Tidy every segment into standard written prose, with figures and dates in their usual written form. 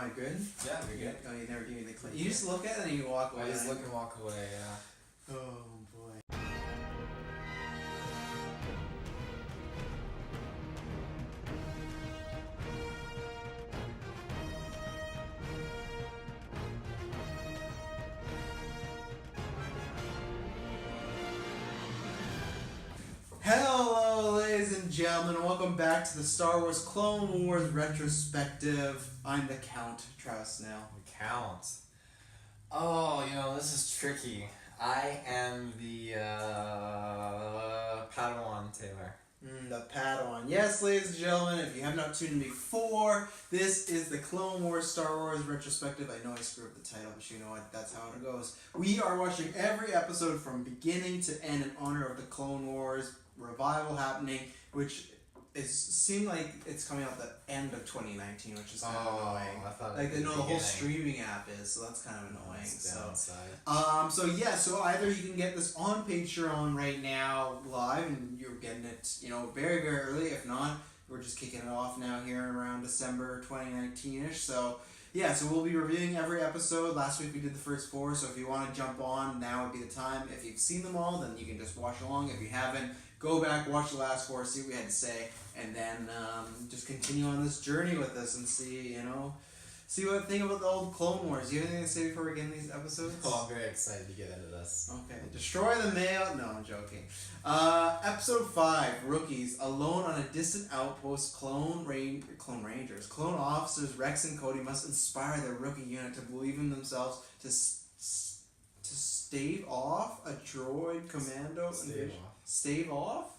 I good? Yeah, you're good. Oh, you never give me the clip. You just look at it and you walk away. I just look and walk away, yeah. Oh, boy. Hello, ladies and gentlemen. Welcome back to the Star Wars Clone Wars Retrospective. I'm the Count, Travis Snell. The Count. Oh, this is tricky. I am the Padawan Taylor. The Padawan. Yes, ladies and gentlemen, if you have not tuned in before, this is the Clone Wars Star Wars Retrospective. I know I screwed up the title, but you know what? That's how it goes. We are watching every episode from beginning to end in honor of the Clone Wars revival happening, which seemed like it's coming out the end of 2019, which is kind of annoying. I thought the whole streaming app is, so that's kind of annoying. So either you can get this on Patreon right now live, and you're getting it, very, very early. If not, we're just kicking it off now here around December 2019-ish. So we'll be reviewing every episode. Last week we did the first 4, so if you want to jump on, now would be the time. If you've seen them all, then you can just watch along. If you haven't, go back, watch the last 4, see what we had to say, and then just continue on this journey with us and see what I think about the old Clone Wars. Do you have anything to say before we get into these episodes? Oh, I'm very excited to get into this. Okay. Destroy the mail. No, I'm joking. Episode 5, Rookies. Alone on a distant outpost, clone officers Rex and Cody must inspire their rookie unit to believe in themselves to stave off a droid commando. Stave off?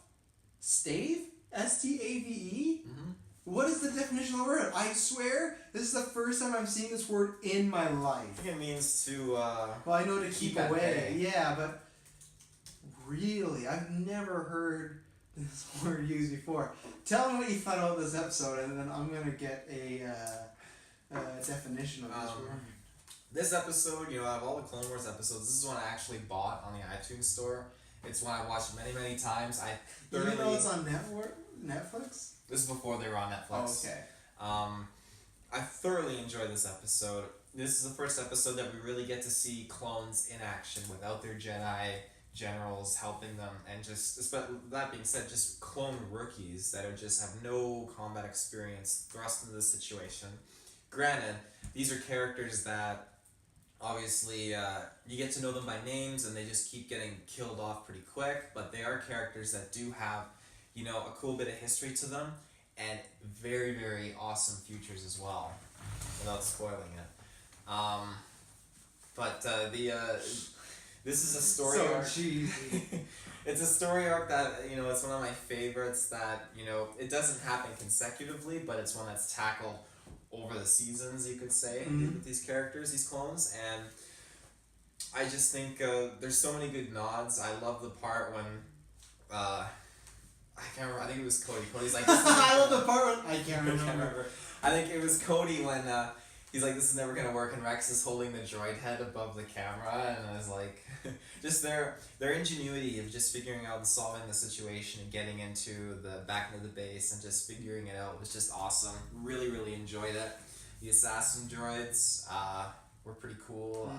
Stave? S-T-A-V-E? Mm-hmm. What is the definition of the word? I swear, this is the first time I'm seeing this word in my life. I think it means to, well, I know to keep away. Yeah, but really, I've never heard this word used before. Tell me what you thought about this episode, and then I'm going to get a definition of this word. This episode, out of all the Clone Wars episodes, this is one I actually bought on the iTunes store. It's one I watched many, many times. Even though it's on Netflix? This is before they were on Netflix. Oh, okay. I thoroughly enjoyed this episode. This is the first episode that we really get to see clones in action without their Jedi generals helping them, and that being said, just clone rookies that have no combat experience thrust into the situation. Granted, these are characters that obviously you get to know them by names and they just keep getting killed off pretty quick, but they are characters that do have a cool bit of history to them, and very, very awesome futures as well, without spoiling it. This is a story arc. Cheesy. It's a story arc that, it's one of my favorites that, it doesn't happen consecutively, but it's one that's tackled over the seasons, you could say, with these characters, these clones, and I just think there's so many good nods. I love the part when, I can't remember, I think it was Cody. Cody's like, I love the part when, I can't remember. I think it was Cody when he's like, this is never going to work, and Rex is holding the droid head above the camera, and I was like, just their ingenuity of just figuring out and solving the situation and getting back into the base and just figuring it out was just awesome. Really, really enjoyed it. The assassin droids were pretty cool.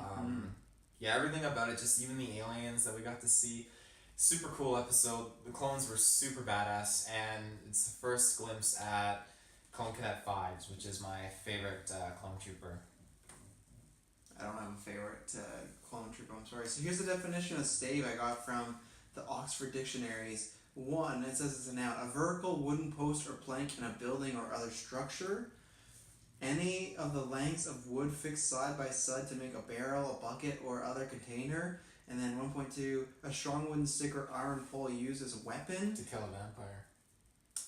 Everything about it, just even the aliens that we got to see. Super cool episode. The clones were super badass, and it's the first glimpse at Clone Cadet 5s, which is my favorite clone trooper. I don't have a favorite clone trooper, I'm sorry. So here's the definition of stave I got from the Oxford Dictionaries. 1, it says it's a noun, a vertical wooden post or plank in a building or other structure. Any of the lengths of wood fixed side by side to make a barrel, a bucket, or other container. And then 1.2, a strong wooden stick or iron pole used as a weapon. To kill a vampire.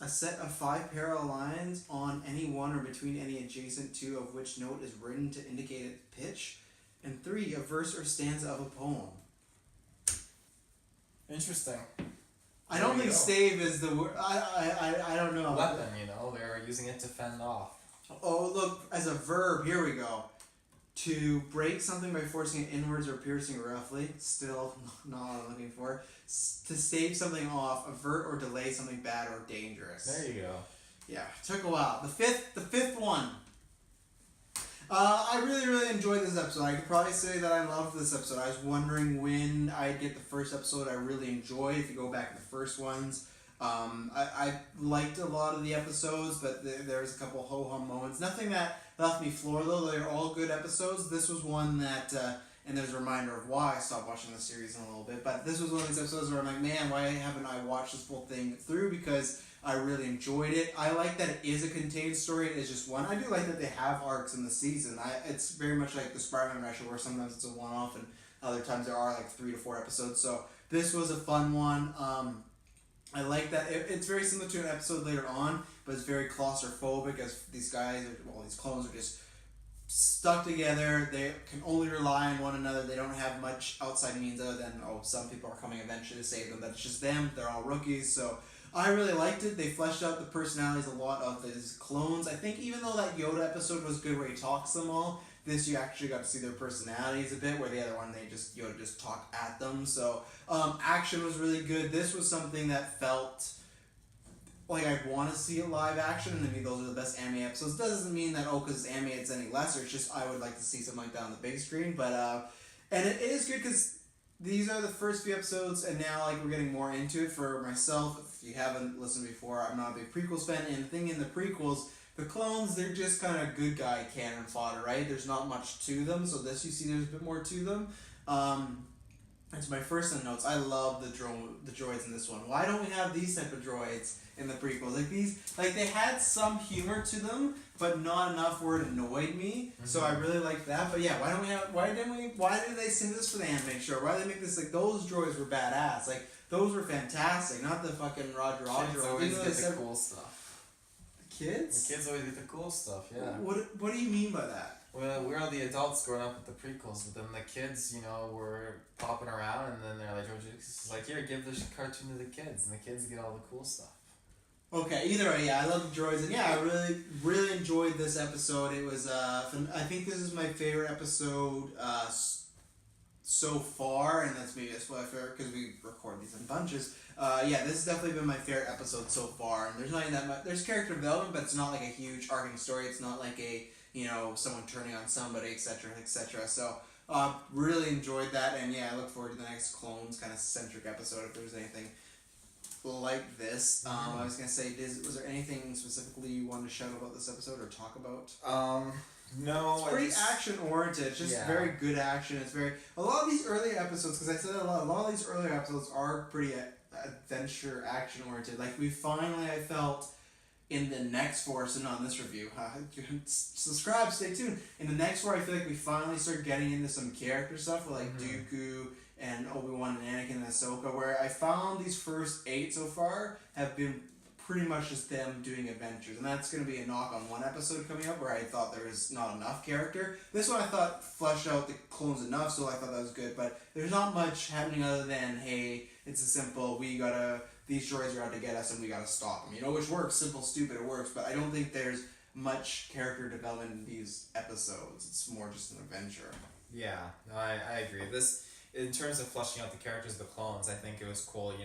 A set of 5 parallel lines on any one or between any adjacent 2 of which note is written to indicate its pitch. And 3, a verse or stanza of a poem. Interesting. I don't think stave is the word. I don't know. Weapon, they were using it to fend off. Oh, look, as a verb, here we go. To break something by forcing it inwards or piercing roughly, still not what I'm looking for. To stave something off, avert or delay something bad or dangerous. There you go. Yeah, took a while. The fifth one. I really, really enjoyed this episode. I could probably say that I loved this episode. I was wondering when I'd get the first episode I really enjoyed. If you go back to the first ones, I liked a lot of the episodes, but there was a couple ho-hum moments. Nothing that left me floor, though. They're all good episodes. This was one that, and there's a reminder of why I stopped watching the series in a little bit, but this was one of these episodes where I'm like, man, why haven't I watched this whole thing through? Because I really enjoyed it. I like that it is a contained story. It is just one. I do like that they have arcs in the season. It's very much like the Spider-Man Russia, where sometimes it's a one-off and other times there are like 3 to 4 episodes. So this was a fun one. I like that. It's very similar to an episode later on, but it's very claustrophobic as these these clones are just stuck together. They can only rely on one another. They don't have much outside means other than, some people are coming eventually to save them, but it's just them. They're all rookies. So I really liked it. They fleshed out the personalities a lot of these clones. I think even though that Yoda episode was good where he talks them all, this you actually got to see their personalities a bit, where the other one Yoda just talked at them. So action was really good. This was something that felt like I want to see a live action, and maybe those are the best anime episodes. Doesn't mean that because it's anime it's any lesser. It's just I would like to see something like that on the big screen. But and it is good because these are the first few episodes, and now we're getting more into it. For myself, if you haven't listened before, I'm not a big prequels fan, and the thing in the prequels, the clones, they're just kind of good guy cannon fodder, right? There's not much to them, so this you see there's a bit more to them. It's my first notes. I love the droids in this one. Why don't we have these type of droids in the prequels? They had some humor to them, but not enough where it annoyed me. Mm-hmm. So I really like that. But yeah, why did they save this for the anime show? Why did they make this those droids were badass? Those were fantastic. Not the fucking Roger. Kids always get the cool stuff. The kids? The kids always get the cool stuff, yeah. What do you mean by that? Well, we're all the adults growing up with the prequels, but then the kids, were popping around, and then they're like, it's like, here, give this cartoon to the kids, and the kids get all the cool stuff. Okay, either way, yeah, I love the droids, and yeah, I really, really enjoyed this episode. It was, I think this is my favorite episode so far, and that's maybe a spoiler because we record these in bunches. Yeah, this has definitely been my favorite episode so far, and there's not even that much, there's character development, but it's not like a huge arcing story. It's not like a someone turning on somebody, etc., etc. So, really enjoyed that, and yeah, I look forward to the next Clones kind of centric episode if there's anything like this. I was gonna say, was there anything specifically you wanted to shout about this episode or talk about? No. It's pretty action oriented. It's just very good action. It's a lot of these early episodes, because I said a lot of these earlier episodes are pretty adventure action oriented. We finally, I felt, in the next 4, so not in this review, subscribe, stay tuned. In the next 4, I feel like we finally start getting into some character stuff with Dooku and Obi-Wan and Anakin and Ahsoka, where I found these first 8 so far have been pretty much just them doing adventures, and that's going to be a knock on one episode coming up where I thought there was not enough character. This one I thought fleshed out the clones enough, so I thought that was good, but there's not much happening other than, hey, it's a simple, these droids are out to get us and we gotta stop them, which works. Simple, stupid, it works, but I don't think there's much character development in these episodes. It's more just an adventure. Yeah, no, I agree. This, in terms of fleshing out the characters of the clones, I think it was cool,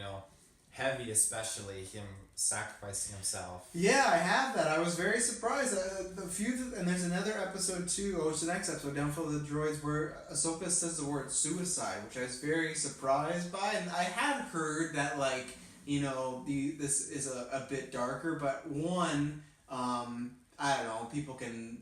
Heavy especially, him sacrificing himself. Yeah, I have that. I was very surprised. And there's another episode too, it's the next episode, Downfall of the Droids, where Ahsoka says the word suicide, which I was very surprised by, and I had heard that this is a bit darker, but one, I don't know, people can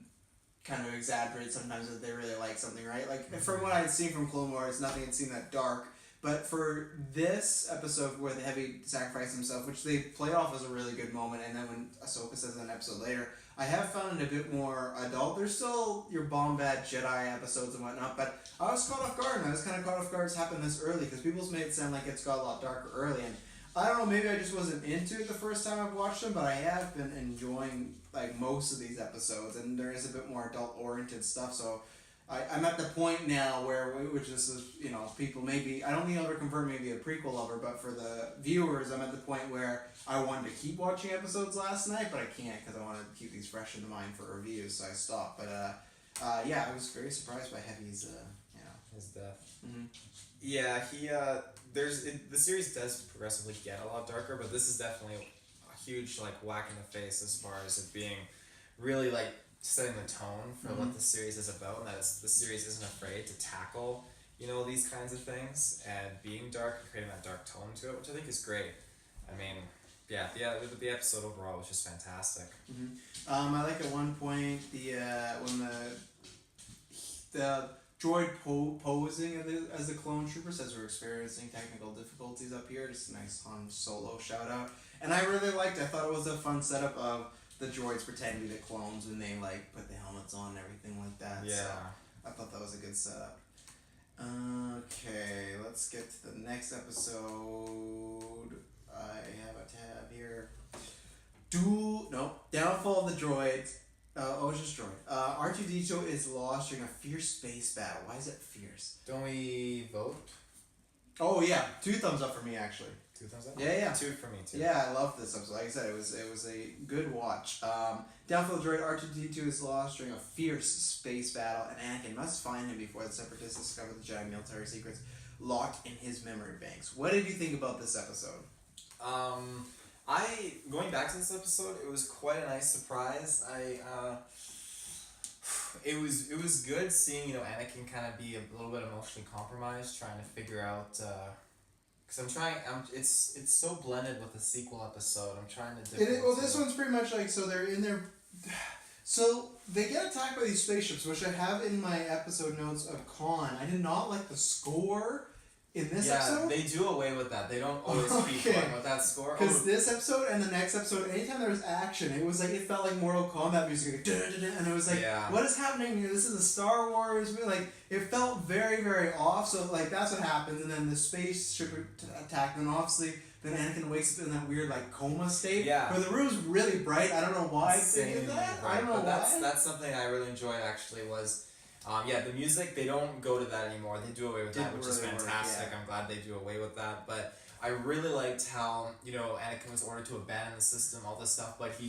kind of exaggerate sometimes that they really like something, right? From what I had seen from Clone Wars, nothing had seemed that dark, but for this episode where the Heavy sacrificed himself, which they play off as a really good moment, and then when Ahsoka says in an episode later, I have found it a bit more adult. There's still your Bombad Jedi episodes and whatnot, but I was caught off guard, and I was kind of caught off guard it's happened this early, because people's made it sound like it's got a lot darker early, and I don't know, maybe I just wasn't into it the first time I've watched them, but I have been enjoying most of these episodes, and there is a bit more adult-oriented stuff, so I'm at the point now where, which is, people maybe, I don't think I'll ever convert maybe a prequel lover, but for the viewers, I'm at the point where I wanted to keep watching episodes last night, but I can't because I want to keep these fresh in the mind for reviews, so I stopped. But yeah, I was very surprised by Heavy's, his death. Mm-hmm. Yeah, the series does progressively get a lot darker, but this is definitely a huge whack in the face as far as it being really setting the tone for what the series is about, and that the series isn't afraid to tackle, these kinds of things and being dark and creating that dark tone to it, which I think is great. I mean, yeah, the episode overall was just fantastic. I like at one point when the droid posing as the clone trooper says we're experiencing technical difficulties up here. Just a nice Han Solo shout out. And I really I thought it was a fun setup of the droids pretending to be the clones when they put the helmets on and everything like that. Yeah. So I thought that was a good setup. Okay, let's get to the next episode. I have a tab here. Downfall of the Droids. It's just Droid. R2D2 is lost during a fierce space battle. Why is it fierce? Don't we vote? Oh yeah, 2 thumbs up for me actually. 2 thumbs up? Yeah. 2 for me too. Yeah, I love this episode. Like I said, it was a good watch. Downfall of the Droid, R2D2 is lost during a fierce space battle, and Anakin must find him before the Separatists discover the Jedi military secrets locked in his memory banks. What did you think about this episode? Going back to this episode, it was quite a nice surprise. It was good seeing Anakin kind of be a little bit emotionally compromised, trying to figure out. Because it's so blended with the sequel episode. I'm trying to. Well, this one's pretty much so they're in their. So they get attacked by these spaceships, which I have in my episode notes of Con. I did not like the score in this episode. Yeah, they do away with that. They don't always keep going with that score. Because this episode and the next episode, anytime there was action, it was it felt like Mortal Kombat music, and it was what is happening here? This is a Star Wars movie. It felt very, very off. So that's what happens, and then the spaceship attack, and then obviously then Anakin wakes up in that weird coma state. Yeah. Where the room's really bright. I don't know why they did that. Right. I don't know why. That's something I really enjoyed actually was. The music, they don't go to that anymore. They do away with that, which is fantastic. I'm glad they do away with that. But I really liked how, Anakin was ordered to abandon the system, all this stuff, but he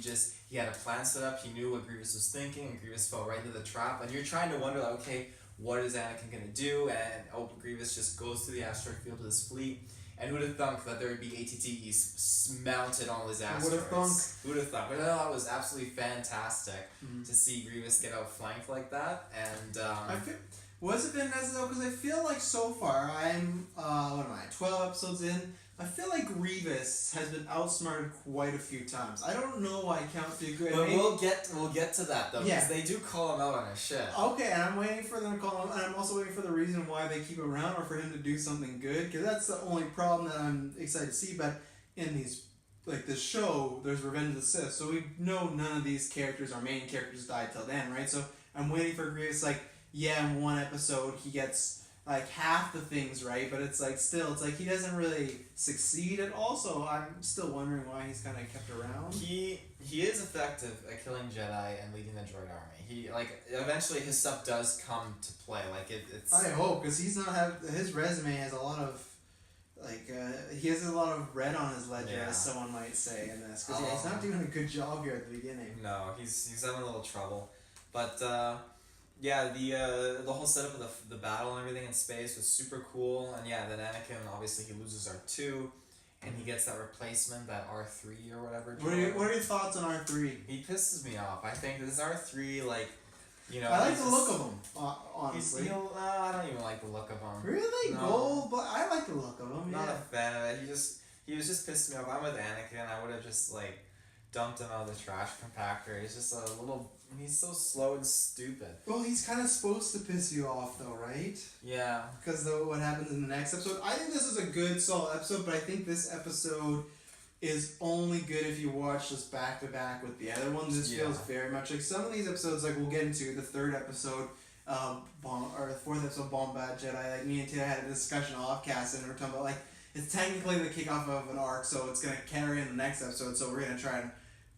had a plan set up. He knew what Grievous was thinking, and Grievous fell right into the trap. And you're trying to wonder, okay, what is Anakin going to do? And Grievous just goes through the asteroid field with his fleet. And who would have thunk that there would be ATTEs mounted on his asteroids? Who would have thunk? But that was absolutely fantastic to see Grievous get outflanked like that. And was it been necessary? Because I feel like so far I'm 12 episodes in. I feel like Grievous has been outsmarted quite a few times. I don't know why I count too good. But we'll get to that though, because they do call him out on his shit. Okay, and I'm waiting for them to call him, and I'm also waiting for the reason why they keep him around, or for him to do something good, because that's the only problem that I'm excited to see. But in these, this show, there's Revenge of the Sith, so we know none of these characters, our main characters, died till then, right? So I'm waiting for Grievous. In one episode he gets half the things right, but it's he doesn't really succeed at all, so I'm still wondering why he's kind of kept around. He is effective at killing Jedi and leading the droid army. He eventually his stuff does come to play. It's. I hope, because he's not his resume has a lot of he has a lot of red on his ledger, as someone might say in this, because he's not doing a good job here at the beginning. No, he's having a little trouble, but. The whole setup of the battle and everything in space was super cool, and then Anakin, obviously he loses R2, and he gets that replacement, that R3 or whatever. What are your thoughts on R3? He pisses me off. I think this R3, I like the look of him, honestly. I don't even like the look of him. Really? No. Gold? But I like the look of him, Not a fan of it. He was just pissing me off. I'm with Anakin. I would have just, dumped him out of the trash compactor. He's just he's so slow and stupid. Well, he's kind of supposed to piss you off though, right? Yeah. Because of what happens in the next episode. I think this is a good, solid episode, but I think this episode is only good if you watch this back to back with the other one. This feels very much like some of these episodes, we'll get into the third episode, or the fourth episode, Bombad Jedi. Me and Taylor had a discussion off cast, and we were talking about it's technically the kickoff of an arc, so it's gonna carry in the next episode. So we're gonna try and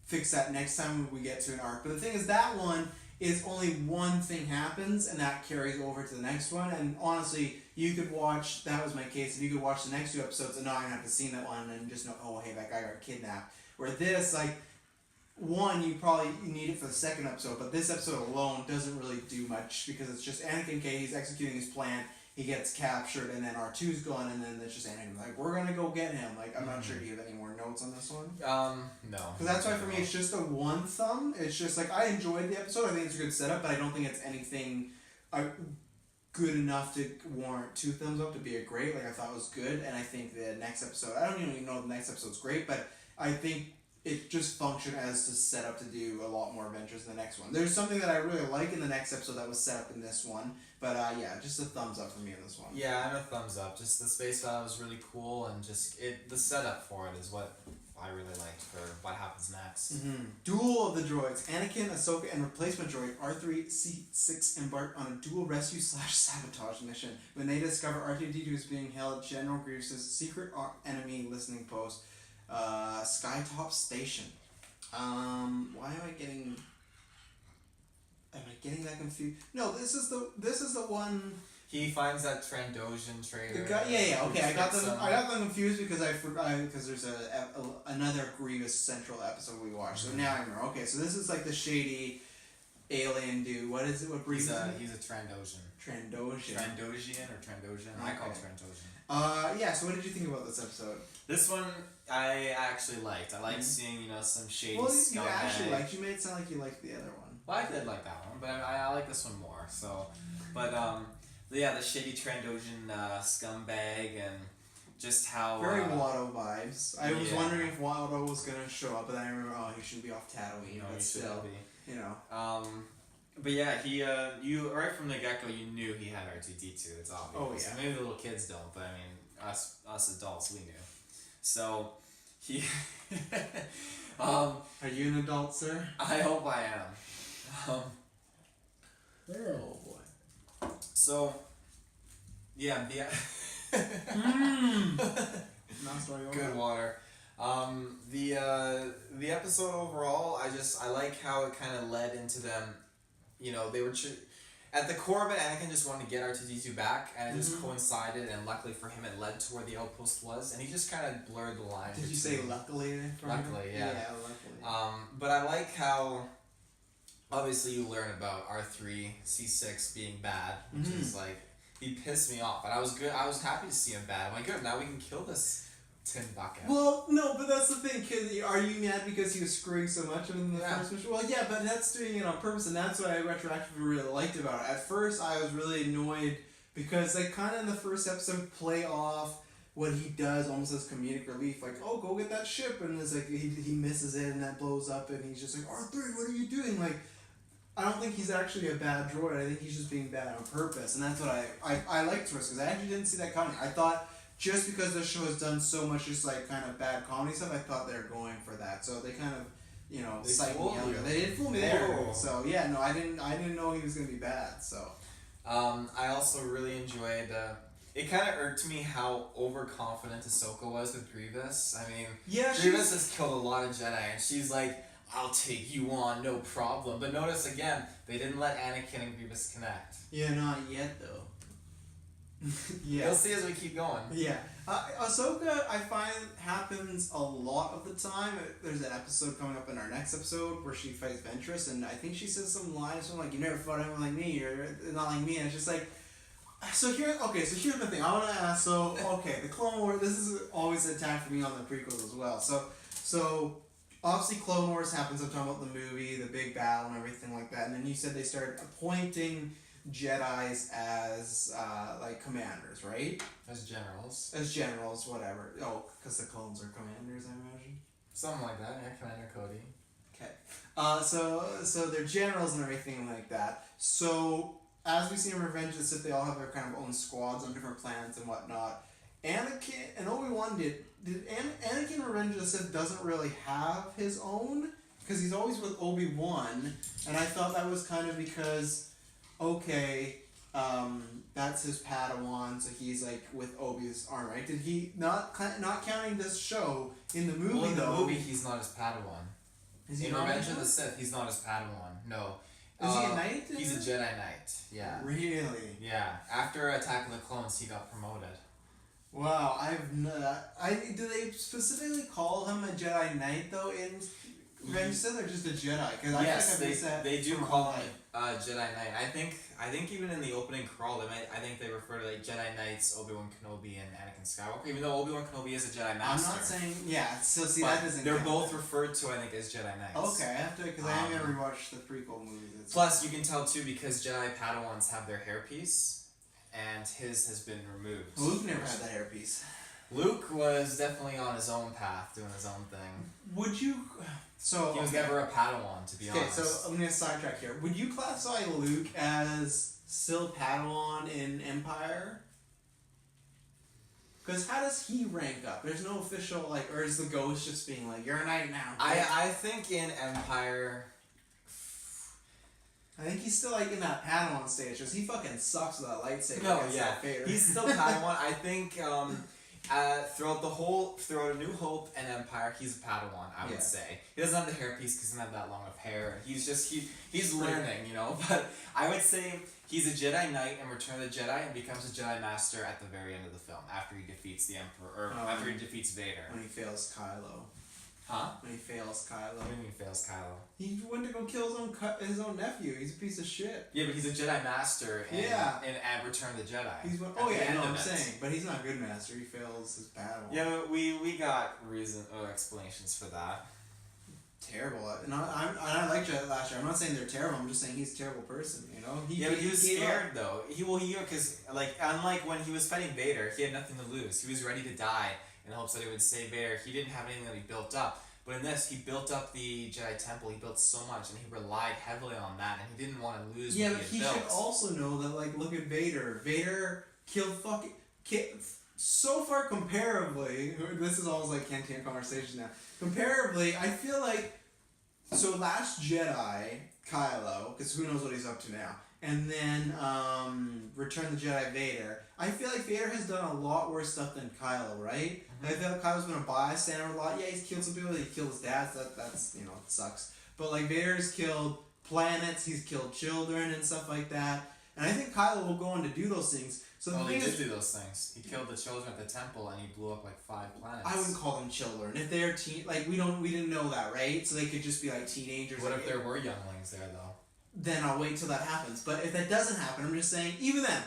fix that next time we get to an arc. But the thing is, that one is only one thing happens, and that carries over to the next one. And honestly, you could watch, that was my case, if you could watch the next 2 episodes and not even have to see that one and just know, oh, hey, that guy got kidnapped. Where this, one, you probably need it for the second episode, but this episode alone doesn't really do much, because it's just Anakin K, he's executing his plan. he gets captured, and then R2's gone, and then it's just Anakin like, we're gonna go get him. Like, I'm not sure. Do you have any more notes on this one? No. Because that's why for me it's just a one thumb. It's just like, I enjoyed the episode. I think it's a good setup, but I don't think it's anything good enough to warrant 2 thumbs up to be a great. Like, I thought it was good, and I think the next episode, I don't even know if the next episode's great, but I think it just functioned as to set up to do a lot more adventures in the next one. There's something that I really like in the next episode that was set up in this one, but yeah, just a thumbs up for me in this one. Yeah, I'm a thumbs up. Just the space battle was really cool, and just the setup for it is what I really liked for what happens next. Mm-hmm. Duel of the Droids. Anakin, Ahsoka, and replacement droid R3-C6 embark on a dual rescue / sabotage mission when they discover R2-D2 is being held General Grievous' secret enemy listening post, Skytop Station. Why am I getting that confused? No, this is the one. He finds that Trandoshan traitor. Okay. I got them confused because because there's another Grievous Central episode we watched. So now I remember. Okay, so this is like the shady alien dude. What is it? What breed? He's a Trandoshan. Trandoshan. Trandoshan or Trandoshan? Okay. I call it Trandoshan. Yeah. So what did you think about this episode? This one I actually liked. I liked seeing some shady. Well, you actually liked. You made it sound like you liked the other one. Well, I did like that one, but I like this one more. So, but yeah, the shady Trandoshan scumbag and just how very Watto vibes. I was wondering if Watto was gonna show up, but then I remember, he shouldn't be off Tatooine. No, but he still, be. You know. But yeah, he you right from the get go you knew he had R2-D2. It's obvious. Oh yeah. Maybe the little kids don't, but I mean us adults we knew. So he. Are you an adult, sir? I hope I am. Oh boy. So, yeah, good water. The episode overall, I like how it kind of led into them. They were at the core of it. Anakin just wanted to get R2-D2 back, and it just coincided. And luckily for him, it led to where the outpost was, and he just kind of blurred the line. Did you say luckily? Luckily, yeah. Yeah, luckily. But I like how. Obviously, you learn about R3-C6 being bad, which is like he pissed me off, and I was good. I was happy to see him bad. I'm like, good. Now we can kill this tin bucket. Well, no, but that's the thing. Kid, are you mad because he was screwing so much in the first mission? Well, yeah, but that's doing it on purpose, and that's what I retroactively really liked about it. At first, I was really annoyed because they kind of in the first episode play off what he does almost as comedic relief, like, oh, go get that ship, and it's like he misses it, and that blows up, and he's just like, R3, what are you doing? Like, I don't think he's actually a bad droid. I think he's just being bad on purpose, and that's what I liked Twist, because I actually didn't see that coming. I thought just because the show has done so much just like kind of bad comedy stuff, I thought they were going for that. So they kind of psyched me out. They did fool me there. So yeah, no, I didn't know he was gonna be bad. So I also really enjoyed. It kind of irked me how overconfident Ahsoka was with Grievous. I mean, Grievous has killed a lot of Jedi, and she's like, I'll take you on, no problem. But notice again, they didn't let Anakin and Grievous connect. Yeah, not yet though. Yeah. You'll see as we keep going. Yeah. Ahsoka, I find, happens a lot of the time. There's an episode coming up in our next episode where she fights Ventress, and I think she says some line or something like, you never fought anyone like me, or not like me, and it's just like, so here's the thing. I want to ask, the Clone Wars, this is always an attack for me on the prequels as well. So obviously Clone Wars happens, I'm talking about the movie, the big battle and everything like that, and then you said they started appointing Jedis as like commanders, right? As generals, whatever. Oh, because the clones are commanders, I imagine. Something like that, yeah. Commander Cody. Okay. So they're generals and everything like that. So as we see in Revenge of the Sith, they all have their kind of own squads on different planets and whatnot. Anakin and Obi-Wan did Anakin in Revenge of the Sith doesn't really have his own because he's always with Obi-Wan, and I thought that was kind of because. Okay, that's his Padawan, so he's like with Obi's arm, right? Did he not counting this show in the movie? Well, in the movie, he's not his Padawan. Is he in Revenge of the Sith? He's not his Padawan. No. Is he a knight? He's a Jedi Knight. Yeah. Really? Yeah. After Attack of the Clones, he got promoted. Wow, do they specifically call him a Jedi Knight though in You said they're just a Jedi, because I Yes, think I've missed that. they do from call online. them Jedi Knight. I think even in the opening crawl, I think they refer to like Jedi Knights, Obi-Wan Kenobi, and Anakin Skywalker. Even though Obi-Wan Kenobi is a Jedi Master. I'm not saying, yeah. So see, but that doesn't. they're count. both referred to, I think, as Jedi Knights. Okay, I have to, because I haven't rewatched the prequel movies. Plus, you can tell too because Jedi Padawans have their hairpiece, and his has been removed. Luke never had that hairpiece. Luke was definitely on his own path, doing his own thing. Would you? So he was never a Padawan, to be honest. Okay, so I'm gonna sidetrack here. Would you classify Luke as still Padawan in Empire? Because how does he rank up? There's no official or is the ghost just being like, "You're a knight now"? I think in Empire. I think he's still in that Padawan stage, because he fucking sucks with that lightsaber. No, yeah, he's still Padawan. I think throughout A New Hope and Empire, he's a Padawan. I would say he doesn't have the hairpiece because he doesn't have that long of hair. He's just he's learning, But I would say he's a Jedi Knight in Return of the Jedi and becomes a Jedi Master at the very end of the film after he defeats the Emperor or after he defeats Vader. When he fails Kylo. Huh? When he fails Kylo. What do you mean fails Kylo? He went to go kill his own nephew. He's a piece of shit. Yeah, but he's a Jedi Master in Return of the Jedi. I'm saying, but he's not a good master. He fails his Padawan. Yeah, but we got explanations for that. Terrible, and I like Jedi last year. I'm not saying they're terrible. I'm just saying he's a terrible person. But he was scared though. Because unlike when he was fighting Vader, he had nothing to lose. He was ready to die in hopes that he would save Vader. He didn't have anything that he built up. But in this, he built up the Jedi Temple. He built so much, and he relied heavily on that, and he didn't want to lose. Yeah, what but he he had should built. also know that. Look at Vader. Vader killed so far comparably. This is almost like canteen conversation now. Comparably, I feel like Last Jedi, Kylo, because who knows what he's up to now, and then Return of the Jedi, Vader. I feel like Vader has done a lot worse stuff than Kylo, right? Mm-hmm. I feel like Kylo's been a bystander a lot. Yeah, he's killed some people. He killed his dad. So that's it sucks. But Vader's killed planets. He's killed children and stuff like that. And I think Kylo will go on to do those things. So he did do those things. He killed the children at the temple, and he blew up 5 planets. I wouldn't call them children. If they're we didn't know that, right? So they could just be teenagers. What if there were younglings there though? Then I'll wait till that happens. But if that doesn't happen, I'm just saying, even then,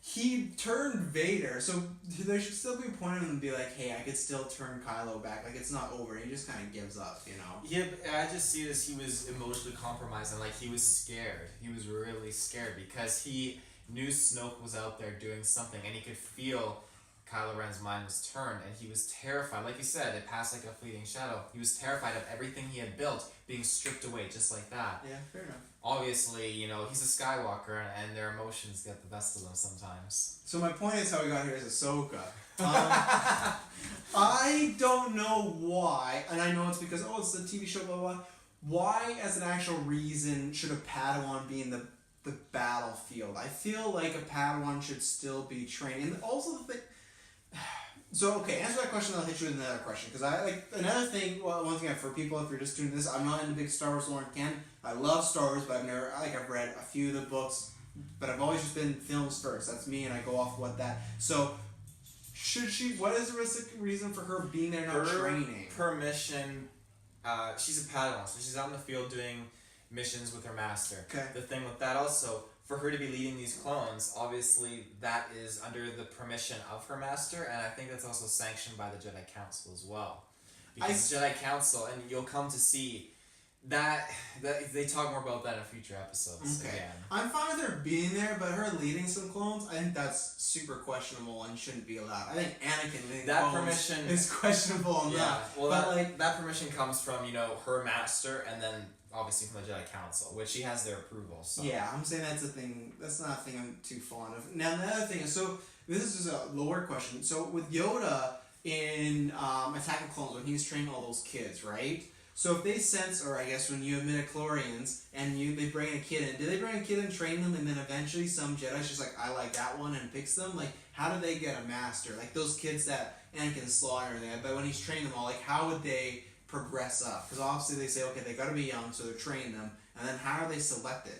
he turned Vader, so there should still be a point of him to be like, hey, I could still turn Kylo back. It's not over. He just kind of gives up, Yeah, but I just see it as he was emotionally compromised, and he was scared. He was really scared because he knew Snoke was out there doing something, and he could feel Kylo Ren's mind was turned, and he was terrified. Like you said, it passed like a fleeting shadow. He was terrified of everything he had built being stripped away just like that. Yeah, fair enough. Obviously, he's a Skywalker, and their emotions get the best of them sometimes. So my point is how we got here is Ahsoka. I don't know why, and I know it's because, it's a TV show, blah, blah, blah. Why, as an actual reason, should a Padawan be in the battlefield? I feel like a Padawan should still be trained. And also the thing... So, okay, answer that question, I'll hit you with another question. Because another thing, once again, for people, if you're just doing this, I'm not into big Star Wars lore and canon. I love Star Wars, but I've read a few of the books, but I've always just been films first. That's me, and I go off what that. So, what is the reason for her being there, not training? Her mission, she's a Padawan, so she's out in the field doing missions with her master. Okay. The thing with that also, for her to be leading these clones, obviously that is under the permission of her master, and I think that's also sanctioned by the Jedi Council as well. Because the Jedi Council, and you'll come to see that they talk more about that in future episodes. Okay. Again. I'm fine with her being there, but her leading some clones, I think that's super questionable and shouldn't be allowed. I think Anakin leading clones permission is questionable on that. Well, but that permission comes from, her master, and then obviously from the Jedi Council, which she has their approval. So. Yeah, I'm saying that's a thing. That's not a thing I'm too fond of. Now, the other thing is, so this is just a lower question. So with Yoda in Attack of Clones, when he's training all those kids, right? So if they sense, or I guess when you have midichlorians and they bring a kid in, do they bring a kid and train them, and then eventually some Jedi's just I like that one and picks them? How do they get a master? Those kids that Anakin slaughtered and everything, but when he's training them all, how would they progress up? Because obviously they say, okay, they got to be young, so they're training them, and then how are they selected?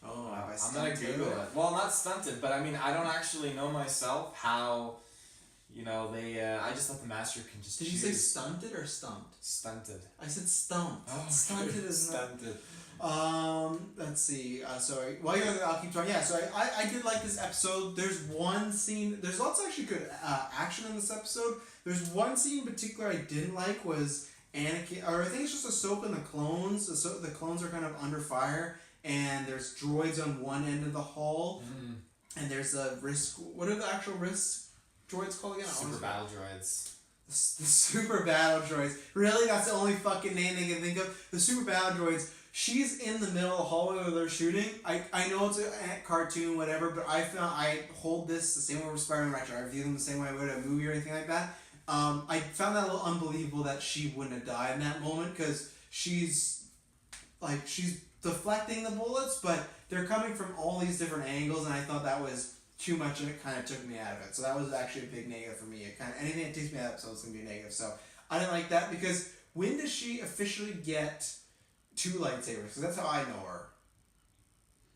Oh, I'm gonna Google it. Well, not stunted, but I don't actually know myself how You know, they. I just thought the master can just. Did you say stunted or stumped? Stunted. I said stumped. Oh, Stunted is not. stunted. Let's see. Sorry. While you're there, I'll keep talking. Yeah, so I did like this episode. There's one scene. There's lots of actually good action in this episode. There's one scene in particular I didn't like was Anakin, or I think it's just Ahsoka and the clones. The clones are kind of under fire, and there's droids on one end of the hall, and there's a risk. What are the actual risk droids called again? Super battle droids. The super battle droids. Really, that's the only fucking name they can think of. The super battle droids. She's in the middle of the hallway where they're shooting. I know it's a cartoon, whatever, but I hold this the same way with Spider-Man Retro. I view them the same way I would a movie or anything like that. I found that a little unbelievable that she wouldn't have died in that moment because she's deflecting the bullets, but they're coming from all these different angles, and I thought that was too much, and it kind of took me out of it. So that was actually a big negative for me. Anything that takes me out of the episode is going to be a negative. So I didn't like that because when does she officially get 2 lightsabers? Because that's how I know her.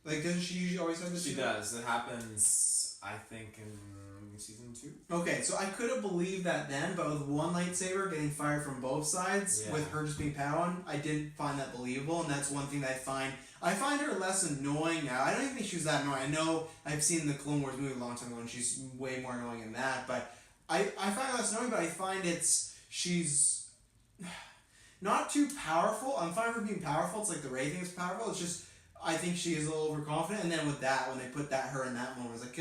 Like, doesn't she usually always have the 2? She does. It happens, I think, in season 2. Okay, so I could have believed that then, but with one lightsaber getting fired from both sides, with her just being Padawan, I didn't find that believable, and that's one thing that I find her less annoying now. I don't even think she was that annoying. I know I've seen the Clone Wars movie a long time ago, and she's way more annoying than that, but I find her less annoying, but I find she's not too powerful. I'm fine with her being powerful. It's like the Rey thing is powerful. It's just, I think she is a little overconfident. And then with that, when they put her in that moment, I was like,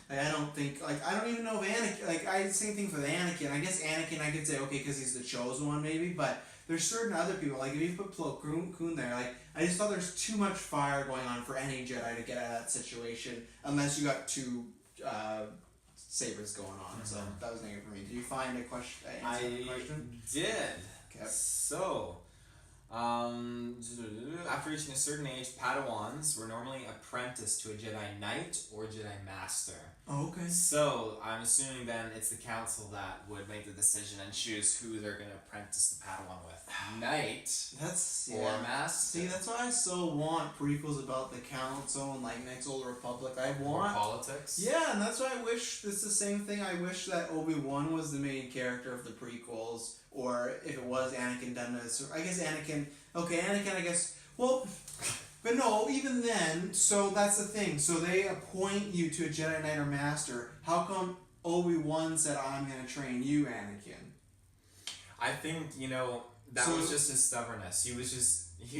I don't think, I don't even know if Anakin, same thing for the Anakin. I guess Anakin, I could say, okay, because he's the chosen one, maybe, but there's certain other people, like if you put Plo Koon there, like, I just thought there's too much fire going on for any Jedi to get out of that situation, unless you got 2 sabers going on. So that was negative for me. Did you find a question? Answer the question? Did. Okay. So, after reaching a certain age, Padawans were normally apprenticed to a Jedi Knight or Jedi Master. Oh, okay. So, I'm assuming then it's the Council that would make the decision and choose who they're going to apprentice the Padawan with. Knight or Master. See, that's why I so want prequels about the Council and like Knights of the Old Republic. I want more politics. Yeah, and that's why I wish it's the same thing. I wish that Obi-Wan was the main character of the prequels, or if it was Anakin done as, I guess Anakin. Okay, Anakin. I guess. Well. But no, even then, so that's the thing. So they appoint you to a Jedi Knight or Master. How come Obi-Wan said, I'm going to train you, Anakin? I think, that was just his stubbornness. He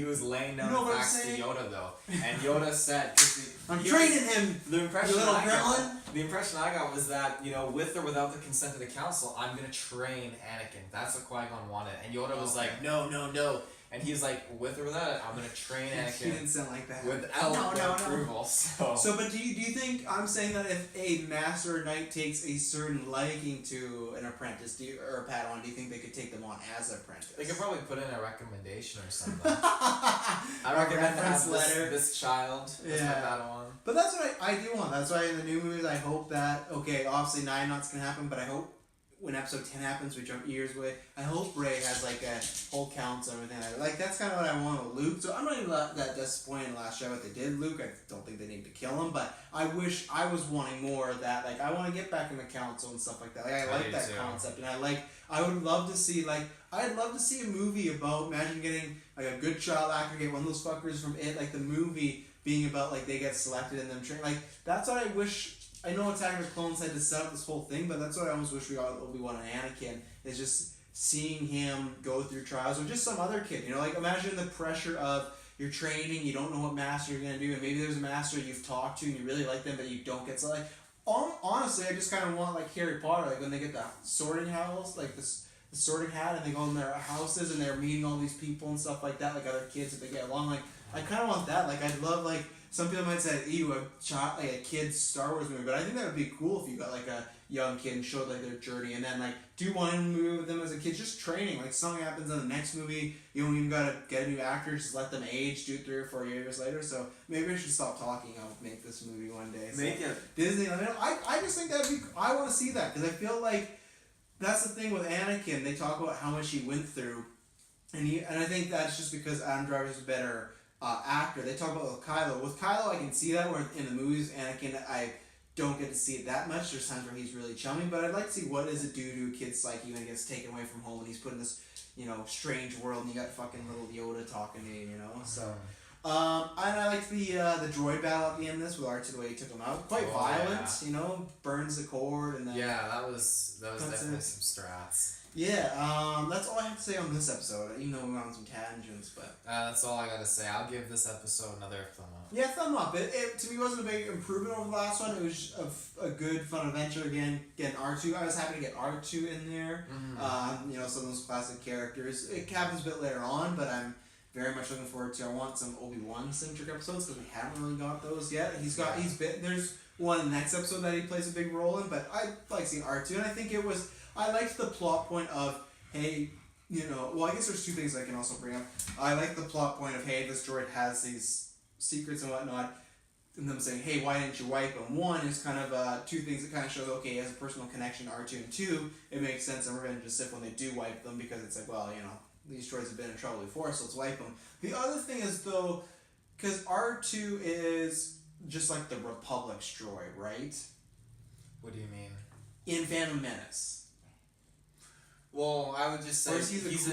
was laying down the facts to Yoda, though. And Yoda said, I'm training him, the impression you little gremlin. The impression I got was that, with or without the consent of the Council, I'm going to train Anakin. That's what Qui-Gon wanted. And Yoda was like, no. And he's like, with or without it, I'm going to train Anakin. He didn't sound like that. Without approval. So, but do you think, I'm saying that if a Master or Knight takes a certain liking to an apprentice, or a Padawan, do you think they could take them on as an apprentice? They could probably put in a recommendation or something. I recommend to have this child as my Padawan. But that's what I do want. That's why in the new movies, I hope that, okay, obviously 9 knots can happen, but I hope when episode 10 happens, we jump years away, I hope Rey has like a whole council and everything. Like that's kind of what I want with Luke. So I'm not even that disappointed in the last show what they did Luke. I don't think they need to kill him, but I wish I was wanting more of that. Like I want to get back in the council and stuff like that. Like I like that concept, and I would love to see I'd love to see a movie about, imagine getting like a good child actor, get one of those fuckers from It, like the movie being about like they get selected and them train. Like that's what I wish. I know Attack of the Clones had to set up this whole thing, but that's what I almost wish we got Obi-Wan and Anakin, is just seeing him go through trials, or just some other kid, like imagine the pressure of you're training, you don't know what master you're going to do, and maybe there's a master you've talked to and you really like them, but you don't get selected. Honestly, I just kind of want like Harry Potter, like when they get the sorting house, like the sorting hat, and they go in their houses and they're meeting all these people and stuff like that, like other kids if they get along. Like I kind of want that. Like I'd love like. Some people might say, ew, like a kid's Star Wars movie, but I think that would be cool if you got like a young kid and showed like their journey, and then like do one movie with them as a kid, just training. Like something happens in the next movie, you don't even gotta get a new actor, just let them age, do it 3 or 4 years later. So maybe I should stop talking. I'll make this movie one day. So make it Disney. I just think that'd be. I want to see that because I feel like that's the thing with Anakin. They talk about how much he went through, and I think that's just because Adam Driver's better. Actor. They talk about with Kylo. With Kylo, I can see that where in the movies, Anakin, don't get to see it that much. There's times where he's really chummy, but I'd like to see what does it do to a kid's psyche when he gets taken away from home and he's put in this, strange world, and you got fucking little Yoda talking to you, So, and I liked the droid battle at the end of this with R2, the way he took him out. Quite violent, burns the cord and then... Yeah, that was definitely some strats. Yeah, that's all I have to say on this episode, even though we went on some tangents, but... That's all I gotta say. I'll give this episode another thumb up. Yeah, thumb up. It to me wasn't a big improvement over the last one. It was a good, fun adventure again. Getting R2. I was happy to get R2 in there. Mm-hmm. Some of those classic characters. It happens a bit later on, but I'm very much looking forward to... I want some Obi-Wan centric episodes, because we haven't really got those yet. There's one in the next episode that he plays a big role in, but I like seeing R2, and I think it was... I liked the plot point of, hey, well, I guess there's two things I can also bring up. I like the plot point of, hey, this droid has these secrets and whatnot, and them saying, hey, why didn't you wipe them? One is kind of two things that kind of show, okay, he has a personal connection to R2, and two, it makes sense in Revenge of the Sith when they do wipe them, because it's like, well, these droids have been in trouble before, so let's wipe them. The other thing is, though, because R2 is just like the Republic's droid, right? What do you mean? In Phantom Menace. Well, I would just say he's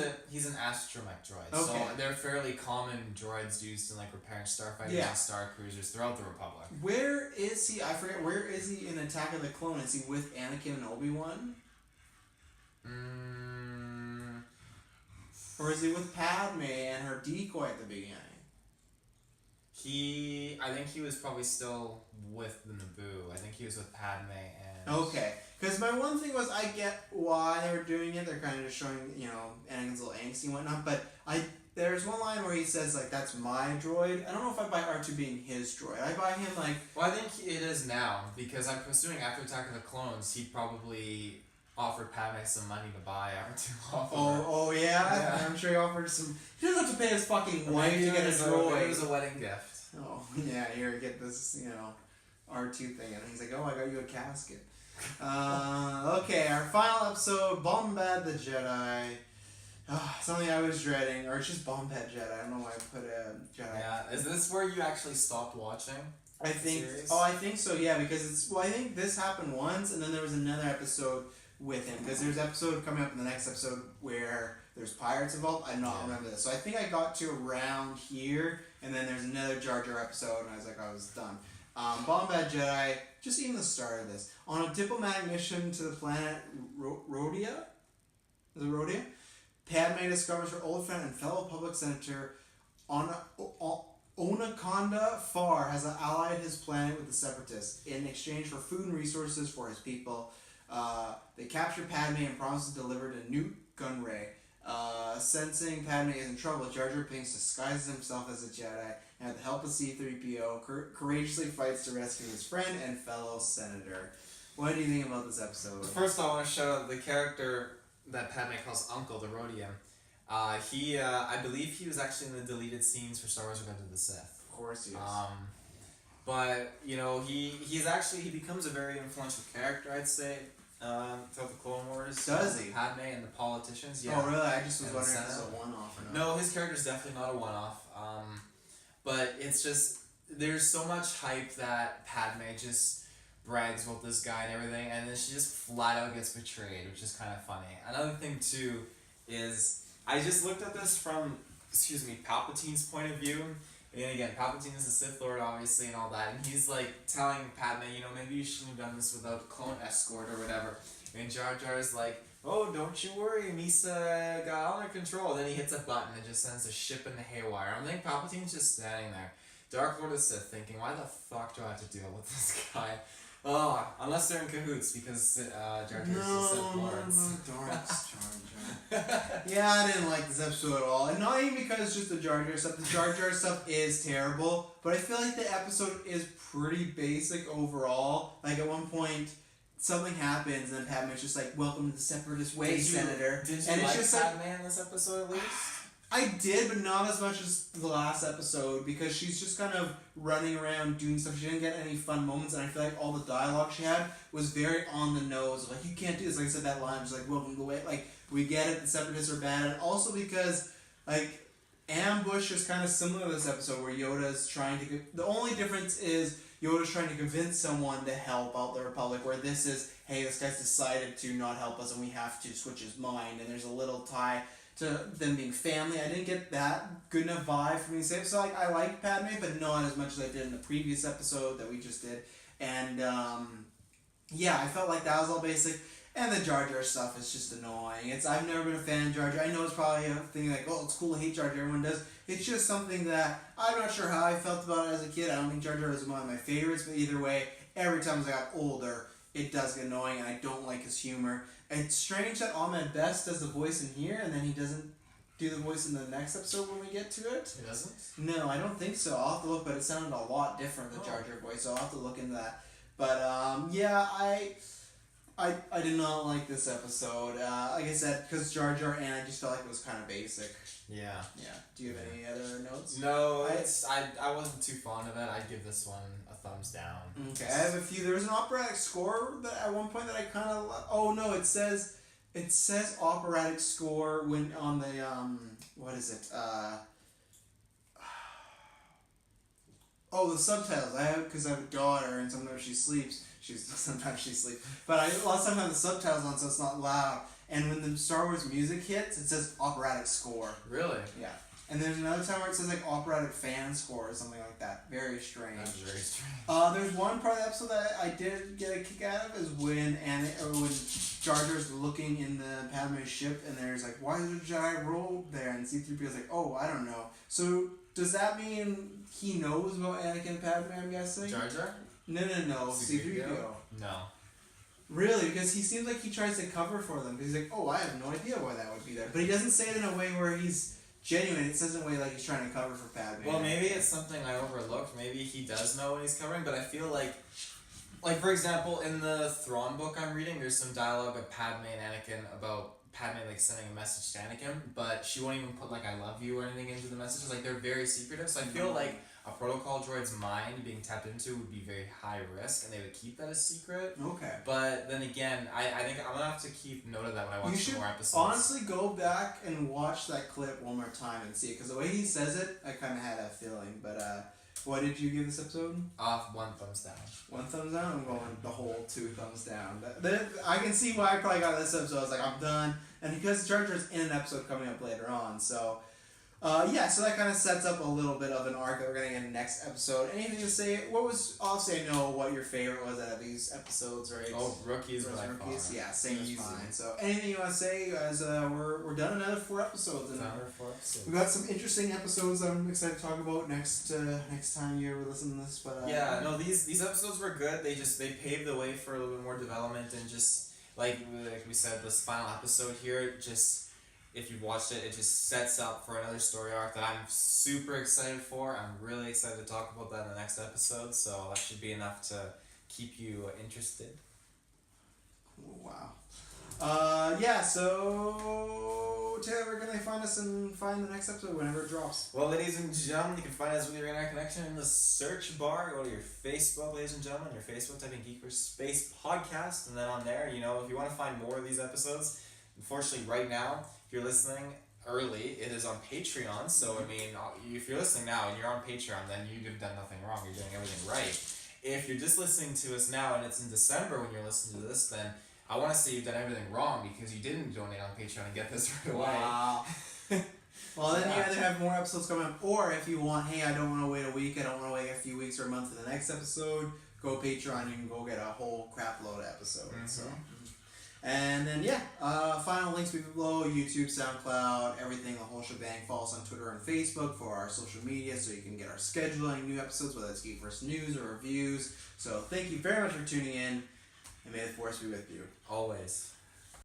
an astromech droid. Okay. So they're fairly common droids used in repairing starfighters and star cruisers throughout the Republic. Where is he? I forget. Where is he in Attack of the Clone? Is he with Anakin and Obi-Wan? Or is he with Padme and her decoy at the beginning? I think he was probably still with the Naboo. I think he was with Padme and... Okay. Because my one thing was, I get why they were doing it. They're kind of just showing, Anakin's little angsty and whatnot. But there's one line where he says, that's my droid. I don't know if I buy R2 being his droid. I buy him, Well, I think it is now. Because I'm assuming after Attack of the Clones, he probably offered Padme some money to buy R2 off of her. Oh, yeah? I'm sure he offered some... He doesn't have to pay his fucking wife to get a droid. It was a wedding gift. Oh, yeah, here, get this, R2 thing. And he's like, oh, I got you a casket. Okay, our final episode, Bombad the Jedi. Something I was dreading, or it's just Bombad Jedi. I don't know why I put a Jedi. Yeah, is this where you actually stopped watching? I think so, yeah, because I think this happened once, and then there was another episode with him, because there's an episode coming up in the next episode where there's pirates involved. I don't remember this. So I think I got to around here, and then there's another Jar Jar episode, and I was like, I was done. Bombad Jedi, just even the start of this. On a diplomatic mission to the planet Rhodia? Is it Rhodia? Padme discovers her old friend and fellow public senator Onaconda Farr has allied his planet with the Separatists in exchange for food and resources for his people. They capture Padme and promise to deliver to Newt Gunray. Sensing Padme is in trouble, Jar Jar Binks disguises himself as a Jedi and with the help of C-3PO, courageously fights to rescue his friend and fellow senator. What do you think about this episode? First, I want to shout out the character that Padme calls Uncle, the Rhodium. I believe he was actually in the deleted scenes for Star Wars: Revenge of the Sith. Of course he is. But he becomes a very influential character, I'd say, throughout the Clone Wars. Does he? Padme and the politicians. Yeah. Oh really? I just was wondering if this is a one-off or not. No, his character's definitely not a one-off. But it's just there's so much hype that Padme just brags about this guy and everything, and then she just flat out gets betrayed, which is kind of funny. Another thing too is I just looked at this from Palpatine's point of view. And again, Palpatine is a Sith Lord, obviously, and all that, and he's telling Padme, maybe you shouldn't have done this without a clone escort or whatever. And Jar Jar's like, oh, don't you worry, Misa got all under control. Then he hits a button and just sends a ship into haywire. I think Palpatine's just standing there, Dark Lord of Sith, thinking, why the fuck do I have to deal with this guy? Oh, unless they're in cahoots, because Jar Jar's the Sith Lords. Yeah, I didn't like this episode at all. And not even because it's just the Jar Jar stuff. The Jar Jar stuff is terrible, but I feel like the episode is pretty basic overall. At one point, something happens, and then Padme's just like, welcome to the Separatist way, Senator. Did you like Padme in this episode at least? I did, but not as much as the last episode, because she's just kind of running around doing stuff. She didn't get any fun moments, and I feel like all the dialogue she had was very on the nose. You can't do this. Like I said, that line was welcome to the way. We get it, the Separatists are bad. And also because, Ambush is kind of similar to this episode, where Yoda's trying to... The only difference is Yoda's trying to convince someone to help out the Republic, where this is, hey, this guy's decided to not help us and we have to switch his mind, and there's a little tie to them being family. I didn't get that good enough vibe from me to say, so like, I like Padme, but not as much as I did in the previous episode that we just did, and yeah, I felt like that was all basic. And the Jar Jar stuff is just annoying. I've never been a fan of Jar Jar. I know it's probably a thing like, oh, it's cool to hate Jar Jar. Everyone does. It's just something that I'm not sure how I felt about it as a kid. I don't think Jar Jar was one of my favorites, but either way, every time as I got older, it does get annoying, and I don't like his humor. It's strange that Ahmed Best does the voice in here, and then he doesn't do the voice in the next episode when we get to it. He doesn't? No, I don't think so. I'll have to look, but it sounded a lot different, the Jar Jar voice, so I'll have to look into that. But, yeah, I did not like this episode. Like I said, because Jar Jar, and I just felt like it was kind of basic. Yeah. Yeah. Do you have any other notes? No, I wasn't too fond of it. I'd give this one a thumbs down. Okay, I have a few. There was an operatic score that at one point that I kind of. Oh no, it says operatic score when on the what is it? Oh, the subtitles. I have because I have a daughter, and sometimes she sleeps. Sometimes she sleeps, but a lot of times I have the subtitles on, so it's not loud. And when the Star Wars music hits, it says operatic score. Really? Yeah. And there's another time where it says like operatic fan score or something like that. Very strange. That's very strange. There's one part of the episode that I did get a kick out of is when Jar Jar's looking in the Padme ship, and there's like, why is there a giant robe there? And C-3PO's like, oh, I don't know. So does that mean he knows about Anakin and Padme, I'm guessing? Jar Jar? No. C-3PO. No. Really? Because he seems like he tries to cover for them. Because he's like, oh, I have no idea why that would be there. But he doesn't say it in a way where he's genuine. It says in a way like he's trying to cover for Padme. Well, maybe it's something I overlooked. Maybe he does know what he's covering, but I feel like for example, in the Thrawn book I'm reading, there's some dialogue of Padme and Anakin about Padme like sending a message to Anakin, but she won't even put like I love you or anything into the messages. Like they're very secretive. So I feel like a protocol droid's mind being tapped into would be very high risk, and they would keep that a secret. Okay. But then again, I think I'm gonna have to keep note of that when I watch some more episodes. Honestly go back and watch that clip one more time and see it, because the way he says it, I kind of had a feeling. But what did you give this episode? One thumbs down. One thumbs down? I'm going the whole 2 thumbs down. I can see why I probably got this episode. I was like, I'm done. And because Jar Jar's in an episode coming up later on, so... yeah, so that kind of sets up a little bit of an arc that we're going to get in the next episode. Anything to say? Obviously I know what your favorite was out of these episodes, right? Oh, Rookies by Rookies. far. Yeah, same as mine. So anything you want to say as we're done another 4 episodes. And we've got some interesting episodes I'm excited to talk about next time you ever listen to this. But yeah, no, these episodes were good. They paved the way for a little bit more development, and just like we said, this final episode here just... If you've watched it, it just sets up for another story arc that I'm super excited for. I'm really excited to talk about that in the next episode, so that should be enough to keep you interested. Wow. Yeah, so Taylor, where can they find us and find the next episode whenever it drops? Well, ladies and gentlemen, you can find us with your internet connection in the search bar. Go to your Facebook, ladies and gentlemen, your Facebook, type in Geekerspace Podcast, and then on there, if you want to find more of these episodes, unfortunately, right now, if you're listening early, it is on Patreon. So, I mean, if you're listening now and you're on Patreon, then you've done nothing wrong. You're doing everything right. If you're just listening to us now and it's in December when you're listening to this, then I want to say you've done everything wrong because you didn't donate on Patreon and get this right away. Wow. Well, then you either have more episodes coming up, or if you want, hey, I don't want to wait a week, I don't want to wait a few weeks or a month for the next episode, go Patreon, you can go get a whole crap load of episodes. Mm-hmm. So. And then, final links will be below, YouTube, SoundCloud, everything, the whole shebang. Follow us on Twitter and Facebook for our social media so you can get our scheduling, new episodes, whether it's Geekverse news or reviews. So thank you very much for tuning in, and may the Force be with you. Always.